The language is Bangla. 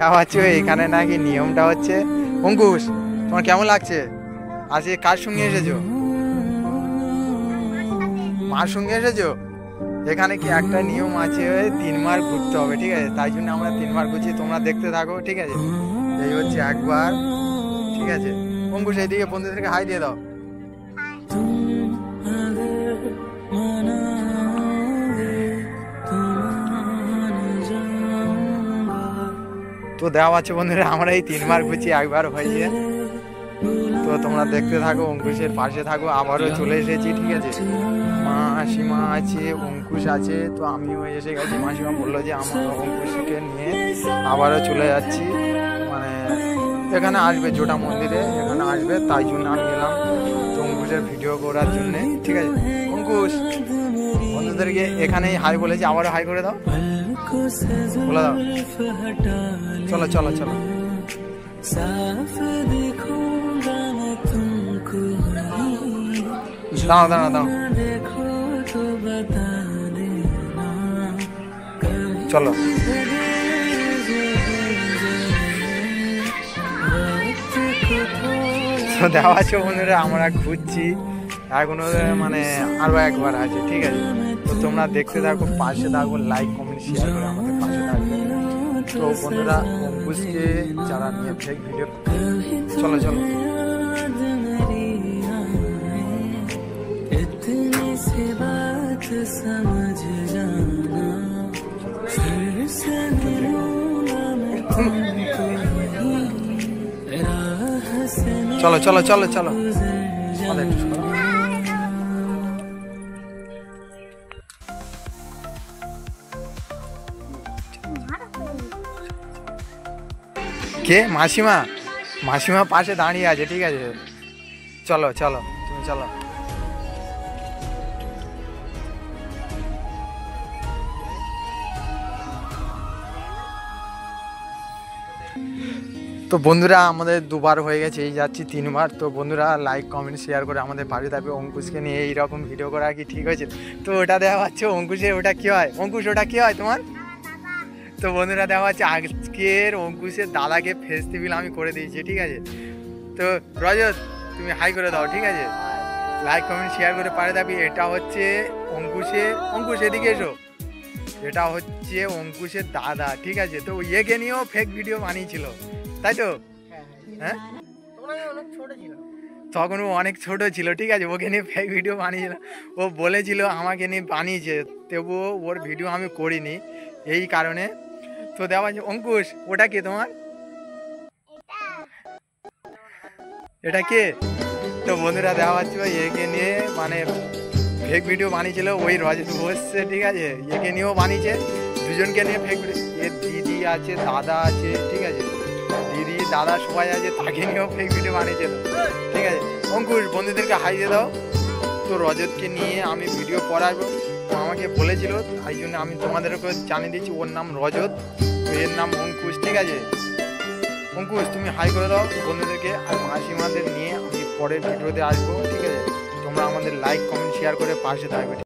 আছো এখানে নাকি নিয়মটা হচ্ছে অঙ্কুশ তোমার কেমন লাগছে আজকে কার সঙ্গে এসেছো মার সঙ্গে এসেছো এখানে কি একটা নিয়ম আছে 3 বার ঘুরতে হবে ঠিক আছে তাই জন্য আমরা 3 বার ঘুরছি তোমরা দেখতে থাকো ঠিক আছে এই হচ্ছে একবার ঠিক আছে অঙ্কুশ এইদিকে বন্ধুদেরকে হাই দিয়ে দাও তো দেওয়া আছে বন্ধুরা আমরা এই 3 বার ঘুরছি একবার হয়েছে তো তোমরা দেখতে থাকো অঙ্কুশের পাশে থাকো আবারও চলে এসেছি ঠিক আছে মাসিমা আছে অঙ্কুশ আছে তো আমিও এসে গেছি মাসিমা বললো যে আমার অঙ্কুশকে নিয়ে আবারও চলে যাচ্ছি মানে এখানে আসবে জোটা মন্দিরে এখানে আসবে তাই জন্য আমি এলাম তো অঙ্কুশের ভিডিও করার জন্য ঠিক আছে অঙ্কুশ বন্ধুদেরকে এখানেই হাই বলেছি আবারও হাই করে দাও বলে দাও চলো চলো চলো দাও দাও দাও চলো তো দেওয়া আছে বন্ধুরা আমরা ঘুরছি এখনো মানে আরো একবার আছে ঠিক আছে তো তোমরা দেখতে থাকো পাশে থাকো লাইক কমেন্ট শেয়ার করে আমাদের পাশে থাকবে তো বন্ধুরা অঙ্কুশকে যারা নিয়ে ফেক ভিডিও চলো চলো চলো চলো চলো চলো কে মাসিমা মাসিমা পাশে দাঁড়িয়ে আছে ঠিক আছে চলো চলো তুমি চলো তো বন্ধুরা আমাদের 2 বার হয়ে গেছে এই যাচ্ছি 3 বার তো বন্ধুরা লাইক কমেন্ট শেয়ার করে আমাদের পাশে থাকবে অঙ্কুশকে নিয়ে এইরকম ভিডিও করা কি ঠিক হয়েছে তো ওটা দেওয়া হচ্ছে অঙ্কুশের ওটা কি হয় অঙ্কুশ ওটা কি হয় তোমার তো বন্ধুরা দেওয়া হচ্ছে আজকের অঙ্কুশের দাদাকে ফেস্টিভ্যাল আমি করে দিয়েছি ঠিক আছে তো রজত তুমি হাই করে দাও ঠিক আছে লাইক কমেন্ট শেয়ার করে পারে থাকবে এটা হচ্ছে অঙ্কুশের অঙ্কুশ এদিকে এসো এটা হচ্ছে অঙ্কুশের দাদা ঠিক আছে তো একে নিয়েও ফেক ভিডিও বানিয়েছিল তাই তো হ্যাঁ তখন ও অনেক ছোট ছিল ঠিক আছে ওকে নিয়ে ফেক ভিডিও বানিয়েছিল ও বলেছিল আমাকে নিয়ে বানিয়েছে তবুও ওর ভিডিও আমি করিনি এই কারণে তো দেওয়া আছে অঙ্কুশ ওটা কে তোমার এটা কে তো বন্ধুরা দেওয়া হচ্ছে একে নিয়ে মানে ফেক ভিডিও বানিয়েছিল ওই রজত বসছে ঠিক আছে একে নিয়েও বানিয়েছে দুজনকে নিয়ে ফেক ভিডিও এর দিদি আছে দাদা আছে ঠিক আছে দিদি দাদা সবাই আছে তাকে নিয়েও ফেক ভিডিও বানিয়েছিল ঠিক আছে অঙ্কুশ বন্ধুদেরকে হাই দিয়ে দাও তো রজতকে নিয়ে আমি ভিডিও করাবো আমাকে বলেছিল তাই জন্য আমি তোমাদেরকে জানিয়ে দিচ্ছি ওর নাম রজত তো এর নাম অঙ্কুশ ঠিক আছে অঙ্কুশ তুমি হাই করে দাও বন্ধুদেরকে আর মাসিমাদের নিয়ে আমি পরের ভিডিওতে আসবো ঠিক আছে তোমরা আমাদের লাইক কমেন্ট শেয়ার করে পাশে থাকবে।